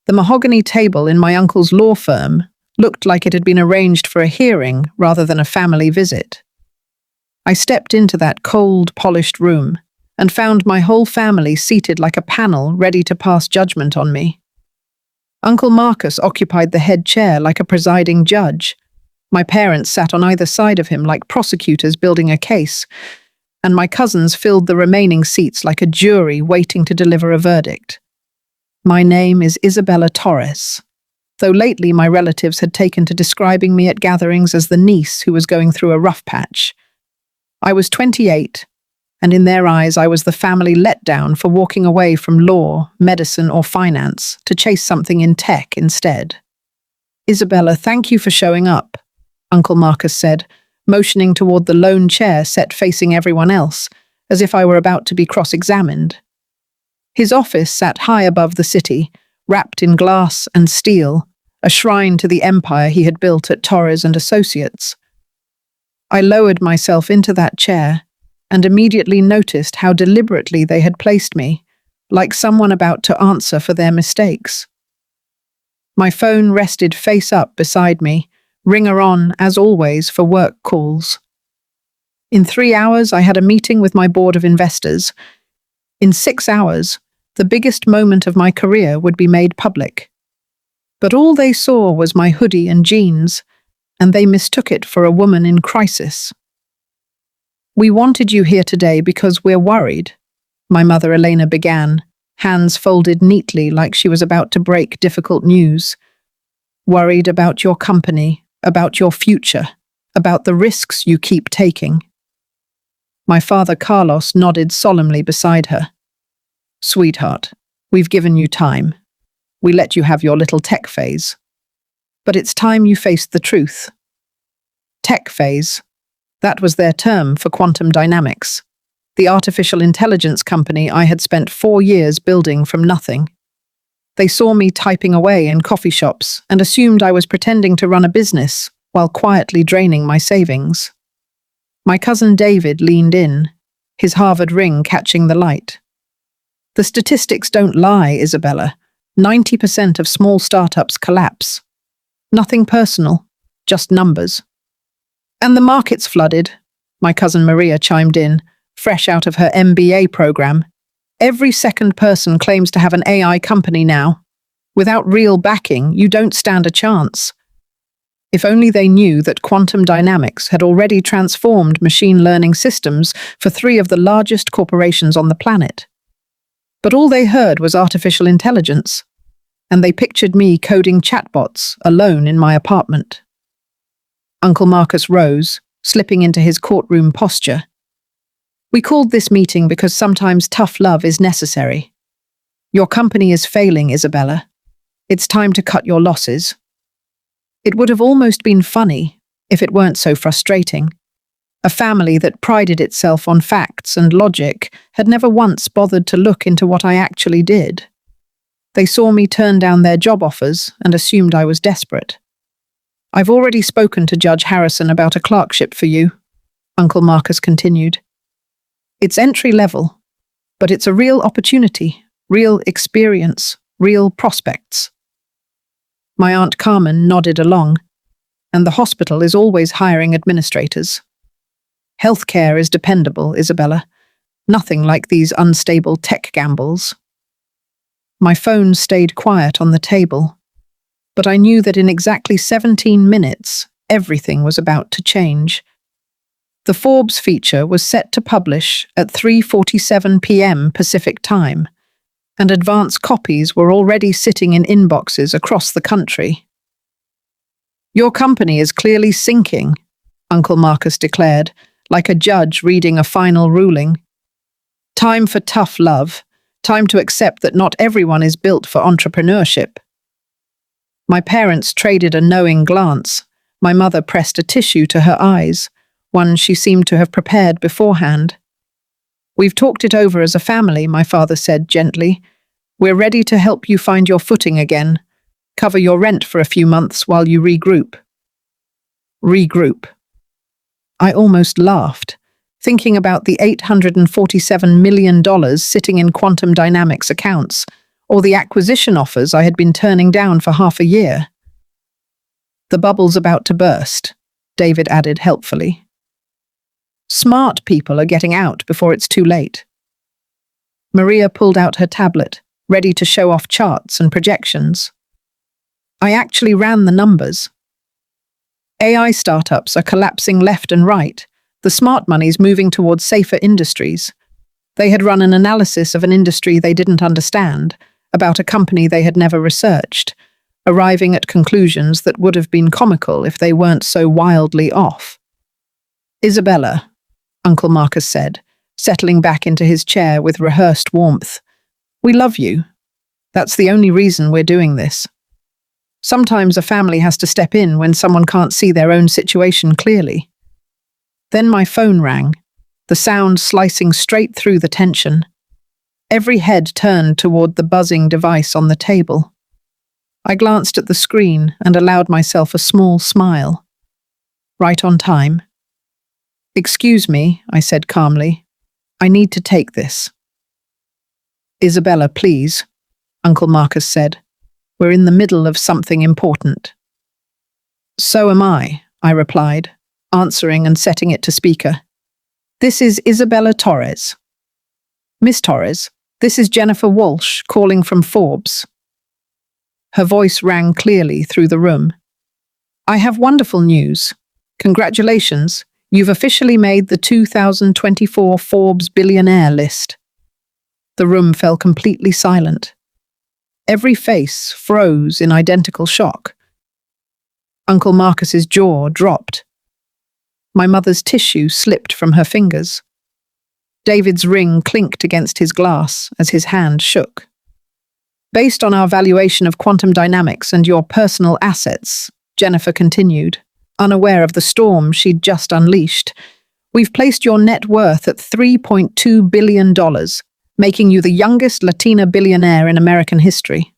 The mahogany table in my uncle's law firm looked like it had been arranged for a hearing rather than a family visit. I stepped into that cold, polished room and found my whole family seated like a panel ready to pass judgment on me. Uncle Marcus occupied the head chair like a presiding judge. My parents sat on either side of him like prosecutors building a case, and my cousins filled the remaining seats like a jury waiting to deliver a verdict. My name is Isabella Torres, though lately my relatives had taken to describing me at gatherings as the niece who was going through a rough patch. I was 28, and in their eyes I was the family letdown for walking away from law, medicine, or finance to chase something in tech instead. "Isabella, thank you for showing up," Uncle Marcus said, motioning toward the lone chair set facing everyone else, as if I were about to be cross-examined. His office sat high above the city, wrapped in glass and steel, a shrine to the empire he had built at Torres and Associates. I lowered myself into that chair and immediately noticed how deliberately they had placed me, like someone about to answer for their mistakes. My phone rested face up beside me, ringer on, as always, for work calls. In 3 hours, I had a meeting with my board of investors. In 6 hours, the biggest moment of my career would be made public. But all they saw was my hoodie and jeans, and they mistook it for a woman in crisis. "We wanted you here today because we're worried," my mother Elena began, hands folded neatly like she was about to break difficult news. "Worried about your company, about your future, about the risks you keep taking." My father Carlos nodded solemnly beside her. "Sweetheart, we've given you time. We let you have your little tech phase. But it's time you faced the truth." Tech phase. That was their term for quantum dynamics, the artificial intelligence company I had spent 4 years building from nothing. They saw me typing away in coffee shops and assumed I was pretending to run a business while quietly draining my savings. My cousin David leaned in, his Harvard ring catching the light. "The statistics don't lie, Isabella. 90% of small startups collapse. Nothing personal, just numbers." "And the market's flooded," my cousin Maria chimed in, fresh out of her MBA program. "Every second person claims to have an AI company now. Without real backing, you don't stand a chance." If only they knew that quantum dynamics had already transformed machine learning systems for 3 of the largest corporations on the planet. But all they heard was artificial intelligence, and they pictured me coding chatbots alone in my apartment. Uncle Marcus rose, slipping into his courtroom posture. "We called this meeting because sometimes tough love is necessary. Your company is failing, Isabella. It's time to cut your losses." It would have almost been funny if it weren't so frustrating. A family that prided itself on facts and logic had never once bothered to look into what I actually did. They saw me turn down their job offers and assumed I was desperate. "I've already spoken to Judge Harrison about a clerkship for you," Uncle Marcus continued. "It's entry level, but it's a real opportunity, real experience, real prospects." My Aunt Carmen nodded along, and the hospital is always hiring administrators. "Healthcare is dependable, Isabella. Nothing like these unstable tech gambles." My phone stayed quiet on the table, but I knew that in exactly 17 minutes, everything was about to change. The Forbes feature was set to publish at 3:47 p.m. Pacific Time, and advance copies were already sitting in inboxes across the country. "Your company is clearly sinking," Uncle Marcus declared, like a judge reading a final ruling. "Time for tough love, time to accept that not everyone is built for entrepreneurship." My parents traded a knowing glance. My mother pressed a tissue to her eyes, one she seemed to have prepared beforehand. "We've talked it over as a family," my father said gently. "We're ready to help you find your footing again, cover your rent for a few months while you regroup." Regroup. I almost laughed, thinking about the $847 million sitting in quantum dynamics accounts, or the acquisition offers I had been turning down for half a year. The bubble's about to burst, David added helpfully. Smart people are getting out before it's too late. Maria pulled out her tablet, ready to show off charts and projections. I actually ran the numbers. AI startups are collapsing left and right. The smart money's moving towards safer industries. They had run an analysis of an industry they didn't understand, about a company they had never researched, arriving at conclusions that would have been comical if they weren't so wildly off. Isabella, Uncle Marcus said, settling back into his chair with rehearsed warmth. We love you. That's the only reason we're doing this. Sometimes a family has to step in when someone can't see their own situation clearly. Then my phone rang, the sound slicing straight through the tension. Every head turned toward the buzzing device on the table. I glanced at the screen and allowed myself a small smile. Right on time. Excuse me, I said calmly. I need to take this. Isabella, please, Uncle Marcus said. We're in the middle of something important. So am I replied, answering and setting it to speaker. This is Isabella Torres. Miss Torres, this is Jennifer Walsh calling from Forbes. Her voice rang clearly through the room. I have wonderful news. Congratulations, you've officially made the 2024 Forbes billionaire list. The room fell completely silent. Every face froze in identical shock. Uncle Marcus's jaw dropped. My mother's tissue slipped from her fingers. David's ring clinked against his glass as his hand shook. Based on our valuation of quantum dynamics and your personal assets, Jennifer continued, unaware of the storm she'd just unleashed, we've placed your net worth at $3.2 billion, making you the youngest Latina billionaire in American history.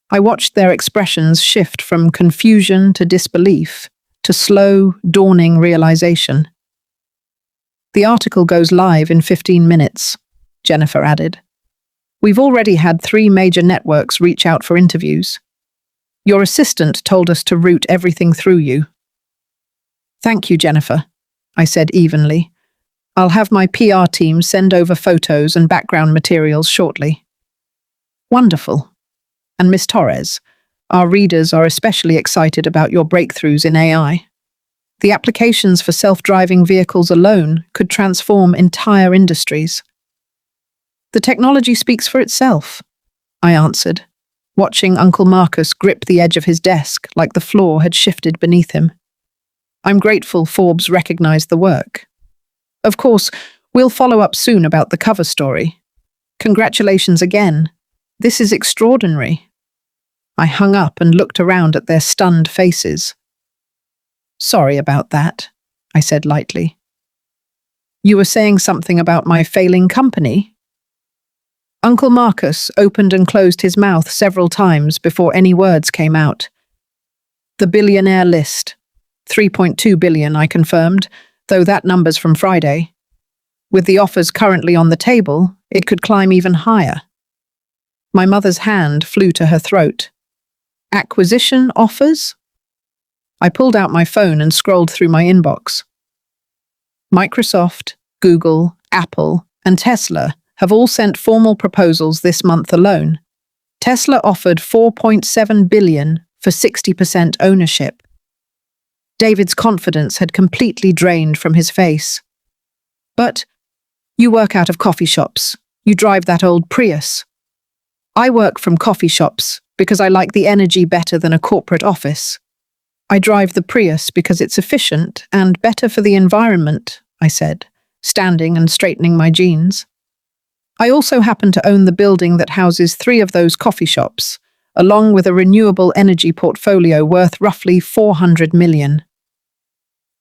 I watched their expressions shift from confusion to disbelief, to slow, dawning realization. The article goes live in 15 minutes, Jennifer added. We've already had 3 major networks reach out for interviews. Your assistant told us to route everything through you. Thank you, Jennifer, I said evenly. I'll have my PR team send over photos and background materials shortly. Wonderful. And Miss Torres, our readers are especially excited about your breakthroughs in AI. The applications for self-driving vehicles alone could transform entire industries. The technology speaks for itself, I answered, watching Uncle Marcus grip the edge of his desk like the floor had shifted beneath him. I'm grateful Forbes recognized the work. Of course, we'll follow up soon about the cover story. Congratulations again. This is extraordinary. I hung up and looked around at their stunned faces. Sorry about that, I said lightly. You were saying something about my failing company? Uncle Marcus opened and closed his mouth several times before any words came out. The billionaire list. 3.2 billion, I confirmed, though that number's from Friday. With the offers currently on the table, it could climb even higher. My mother's hand flew to her throat. Acquisition offers? I pulled out my phone and scrolled through my inbox. Microsoft, Google, Apple, and Tesla have all sent formal proposals this month alone. Tesla offered $4.7 billion for 60% ownership. David's confidence had completely drained from his face. But you work out of coffee shops. You drive that old Prius. I work from coffee shops because I like the energy better than a corporate office. I drive the Prius because it's efficient and better for the environment, I said, standing and straightening my jeans. I also happen to own the building that houses 3 of those coffee shops, along with a renewable energy portfolio worth roughly $400 million.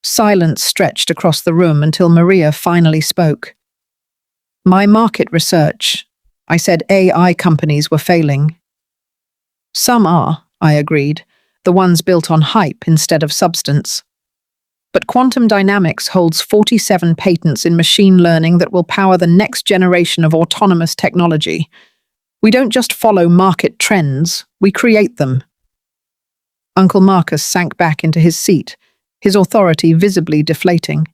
Silence stretched across the room until Maria finally spoke. My market research. I said AI companies were failing. Some are, I agreed, the ones built on hype instead of substance. But quantum dynamics holds 47 patents in machine learning that will power the next generation of autonomous technology. We don't just follow market trends, we create them. Uncle Marcus sank back into his seat, his authority visibly deflating.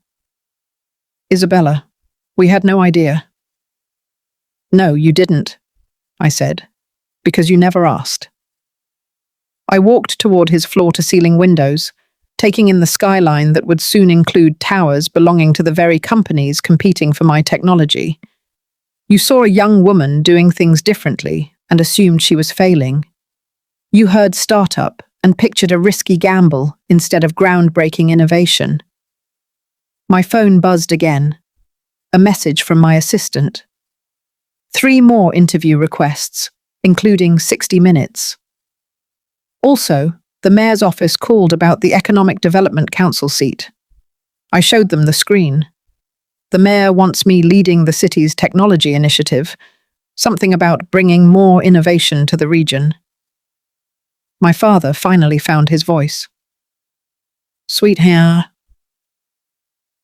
Isabella, we had no idea. No, you didn't, I said, because you never asked. I walked toward his floor-to-ceiling windows, taking in the skyline that would soon include towers belonging to the very companies competing for my technology. You saw a young woman doing things differently and assumed she was failing. You heard startup and pictured a risky gamble instead of groundbreaking innovation. My phone buzzed again. A message from my assistant. 3 more interview requests, including 60 minutes. Also, the mayor's office called about the Economic Development Council seat. I showed them the screen. The mayor wants me leading the city's technology initiative, something about bringing more innovation to the region. My father finally found his voice. Sweetheart,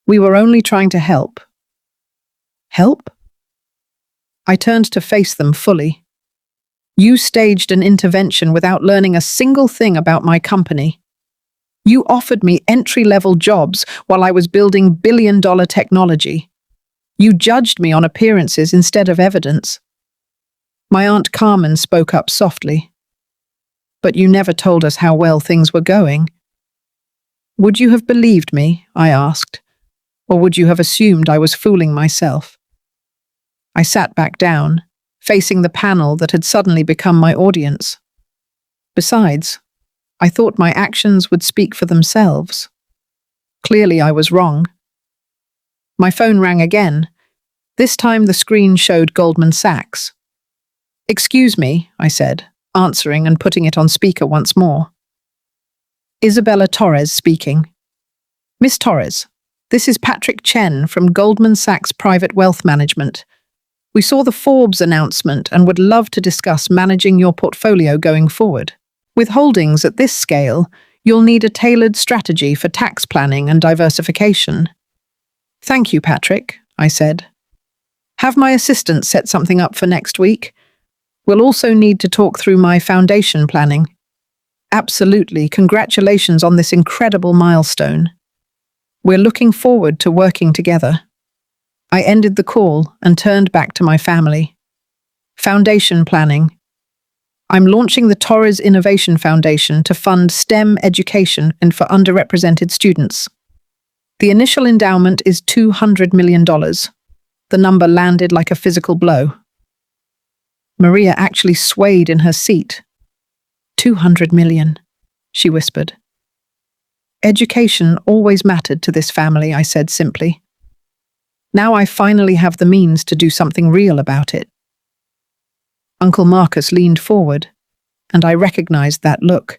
we were only trying to help. Help? I turned to face them fully. You staged an intervention without learning a single thing about my company. You offered me entry-level jobs while I was building billion-dollar technology. You judged me on appearances instead of evidence. My Aunt Carmen spoke up softly. But you never told us how well things were going. Would you have believed me, I asked, or would you have assumed I was fooling myself? I sat back down, facing the panel that had suddenly become my audience. Besides, I thought my actions would speak for themselves. Clearly I was wrong. My phone rang again. This time the screen showed Goldman Sachs. Excuse me, I said, answering and putting it on speaker once more. Isabella Torres speaking. Miss Torres, this is Patrick Chen from Goldman Sachs Private Wealth Management. We saw the Forbes announcement and would love to discuss managing your portfolio going forward. With holdings at this scale, you'll need a tailored strategy for tax planning and diversification. Thank you, Patrick, I said. Have my assistant set something up for next week. We'll also need to talk through my foundation planning. Absolutely, congratulations on this incredible milestone. We're looking forward to working together. I ended the call and turned back to my family. Foundation planning. I'm launching the Torres Innovation Foundation to fund STEM education and for underrepresented students. The initial endowment is $200 million. The number landed like a physical blow. Maria actually swayed in her seat. 200 million, she whispered. Education always mattered to this family, I said simply. Now I finally have the means to do something real about it. Uncle Marcus leaned forward, and I recognized that look,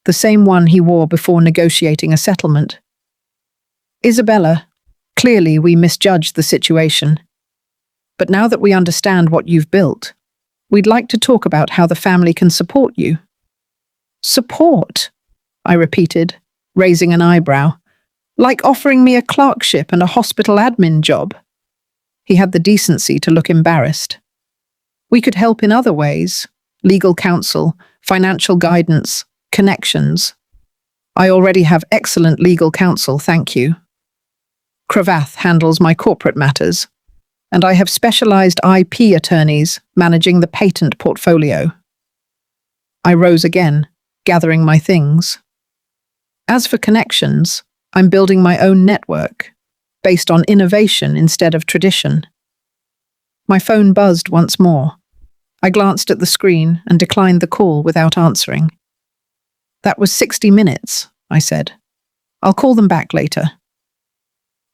the same one he wore before negotiating a settlement. Isabella, clearly we misjudged the situation. But now that we understand what you've built, we'd like to talk about how the family can support you. Support, I repeated, raising an eyebrow. Like offering me a clerkship and a hospital admin job. He had the decency to look embarrassed. We could help in other ways. Legal counsel, financial guidance, connections. I already have excellent legal counsel, thank you. Cravath handles my corporate matters, and I have specialized IP attorneys managing the patent portfolio. I rose again, gathering my things. As for connections, I'm building my own network, based on innovation instead of tradition. My phone buzzed once more. I glanced at the screen and declined the call without answering. That was 60 minutes, I said. I'll call them back later.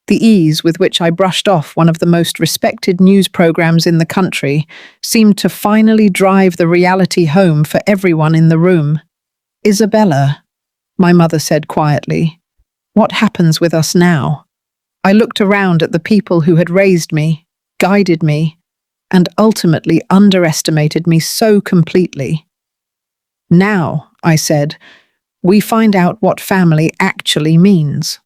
The ease with which I brushed off one of the most respected news programs in the country seemed to finally drive the reality home for everyone in the room. Isabella, my mother said quietly. What happens with us now? I looked around at the people who had raised me, guided me, and ultimately underestimated me so completely. Now, I said, we find out what family actually means.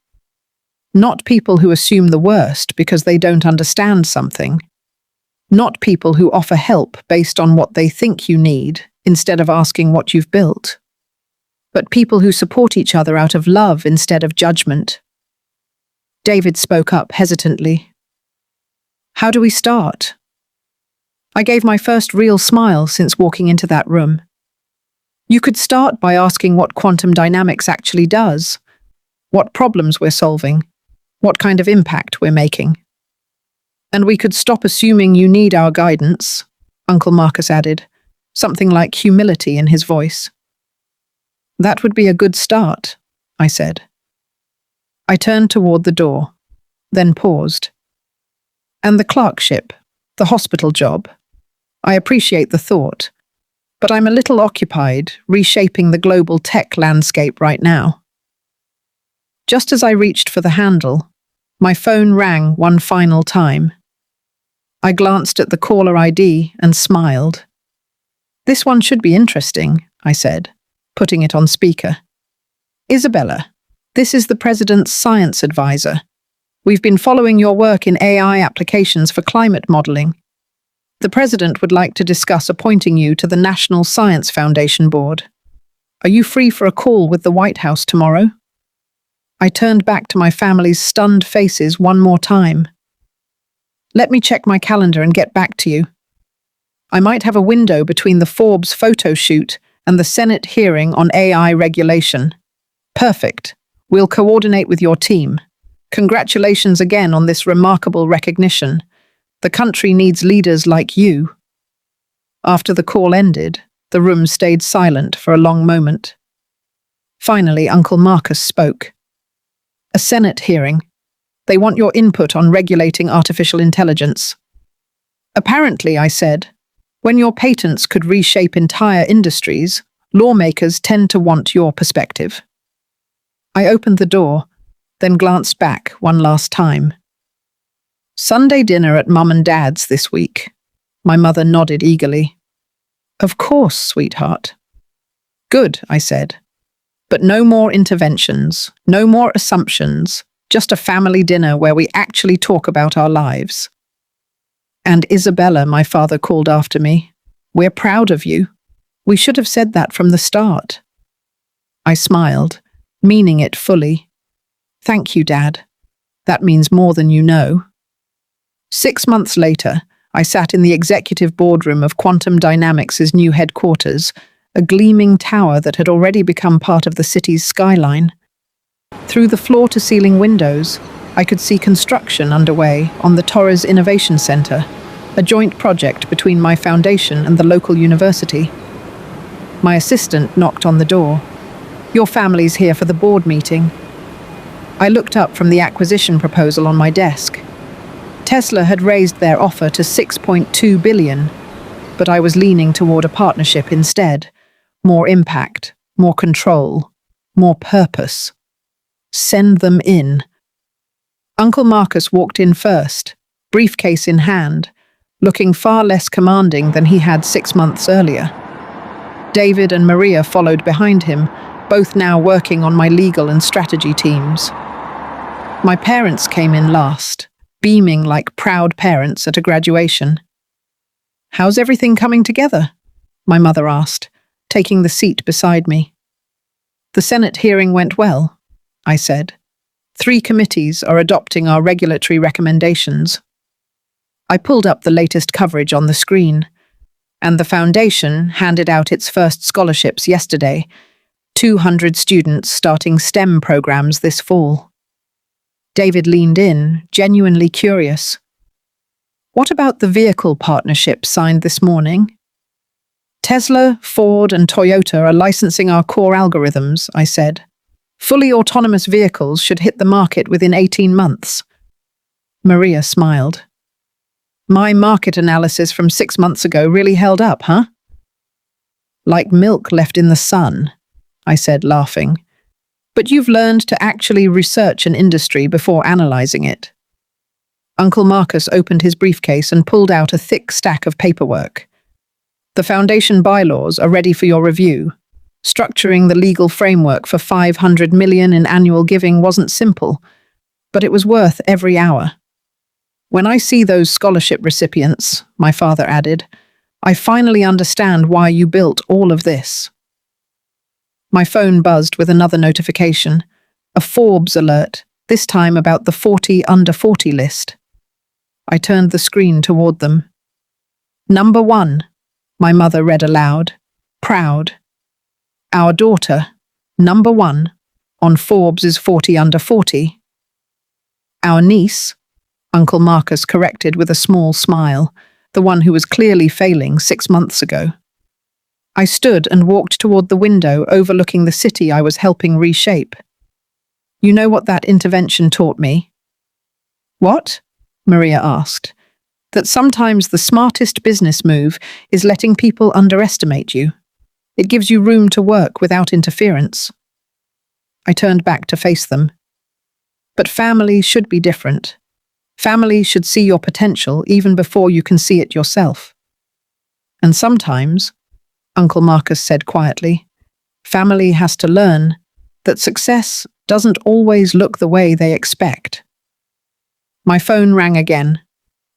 Not people who assume the worst because they don't understand something. Not people who offer help based on what they think you need instead of asking what you've built, but people who support each other out of love instead of judgment. David spoke up hesitantly. How do we start? I gave my first real smile since walking into that room. You could start by asking what quantum dynamics actually does, what problems we're solving, what kind of impact we're making. And we could stop assuming you need our guidance, Uncle Marcus added, something like humility in his voice. That would be a good start, I said. I turned toward the door, then paused. And the clerkship, the hospital job. I appreciate the thought, but I'm a little occupied reshaping the global tech landscape right now. Just as I reached for the handle, my phone rang one final time. I glanced at the caller ID and smiled. This one should be interesting, I said, putting it on speaker. Isabella, this is the President's science advisor. We've been following your work in AI applications for climate modeling. The President would like to discuss appointing you to the National Science Foundation Board. Are you free for a call with the White House tomorrow? I turned back to my family's stunned faces one more time. Let me check my calendar and get back to you. I might have a window between the Forbes photo shoot and the Senate hearing on AI regulation. Perfect. We'll coordinate with your team. Congratulations again on this remarkable recognition. The country needs leaders like you. After the call ended, the room stayed silent for a long moment. Finally, Uncle Marcus spoke. A Senate hearing. They want your input on regulating artificial intelligence. Apparently, I said, when your patents could reshape entire industries, lawmakers tend to want your perspective. I opened the door, then glanced back one last time. Sunday dinner at Mum and Dad's this week. My mother nodded eagerly. Of course, sweetheart. Good, I said. But no more interventions, no more assumptions, just a family dinner where we actually talk about our lives. And Isabella, my father called after me. We're proud of you. We should have said that from the start. I smiled, meaning it fully. Thank you, Dad. That means more than you know. 6 months later, I sat in the executive boardroom of Quantum Dynamics' new headquarters, a gleaming tower that had already become part of the city's skyline. Through the floor-to-ceiling windows, I could see construction underway on the Torres Innovation Center, a joint project between my foundation and the local university. My assistant knocked on the door. Your family's here for the board meeting. I looked up from the acquisition proposal on my desk. Tesla had raised their offer to $6.2 billion, but I was leaning toward a partnership instead. More impact, more control, more purpose. Send them in. Uncle Marcus walked in first, briefcase in hand, looking far less commanding than he had 6 months earlier. David and Maria followed behind him, both now working on my legal and strategy teams. My parents came in last, beaming like proud parents at a graduation. How's everything coming together? My mother asked, taking the seat beside me. The Senate hearing went well, I said. 3 committees are adopting our regulatory recommendations. I pulled up the latest coverage on the screen, and the foundation handed out its first scholarships yesterday, 200 students starting STEM programs this fall. David leaned in, genuinely curious. What about the vehicle partnership signed this morning? Tesla, Ford, and Toyota are licensing our core algorithms, I said. Fully autonomous vehicles should hit the market within 18 months. Maria smiled. My market analysis from 6 months ago really held up, huh? Like milk left in the sun, I said, laughing. But you've learned to actually research an industry before analyzing it. Uncle Marcus opened his briefcase and pulled out a thick stack of paperwork. The foundation bylaws are ready for your review. Structuring the legal framework for $500 million in annual giving wasn't simple, but it was worth every hour. When I see those scholarship recipients, my father added, I finally understand why you built all of this. My phone buzzed with another notification, a Forbes alert, this time about the 40 under 40 list. I turned the screen toward them. Number 1, my mother read aloud, proud. Our daughter, number 1, on Forbes' 40 under 40. Our niece, Uncle Marcus corrected with a small smile, the one who was clearly failing 6 months ago. I stood and walked toward the window overlooking the city I was helping reshape. You know what that intervention taught me? What? Maria asked. That sometimes the smartest business move is letting people underestimate you. It gives you room to work without interference. I turned back to face them. But family should be different. Family should see your potential even before you can see it yourself. And sometimes, Uncle Marcus said quietly, family has to learn that success doesn't always look the way they expect. My phone rang again.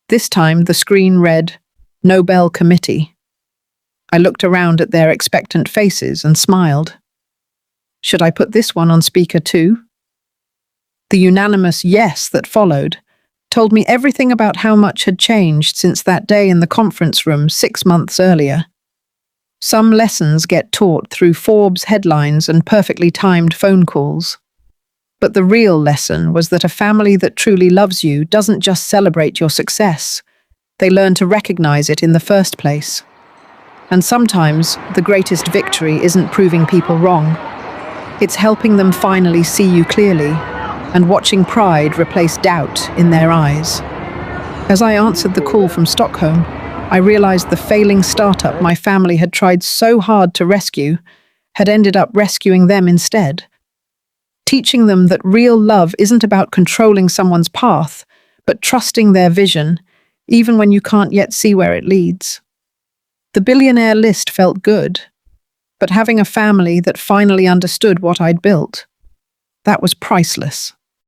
This time the screen read, Nobel Committee. I looked around at their expectant faces and smiled. Should I put this one on speaker too? The unanimous yes that followed told me everything about how much had changed since that day in the conference room 6 months earlier. Some lessons get taught through Forbes headlines and perfectly timed phone calls. But the real lesson was that a family that truly loves you doesn't just celebrate your success. They learn to recognize it in the first place. And sometimes the greatest victory isn't proving people wrong. It's helping them finally see you clearly and watching pride replace doubt in their eyes. As I answered the call from Stockholm, I realized the failing startup my family had tried so hard to rescue had ended up rescuing them instead. Teaching them that real love isn't about controlling someone's path, but trusting their vision, even when you can't yet see where it leads. The billionaire list felt good, but having a family that finally understood what I'd built, that was priceless.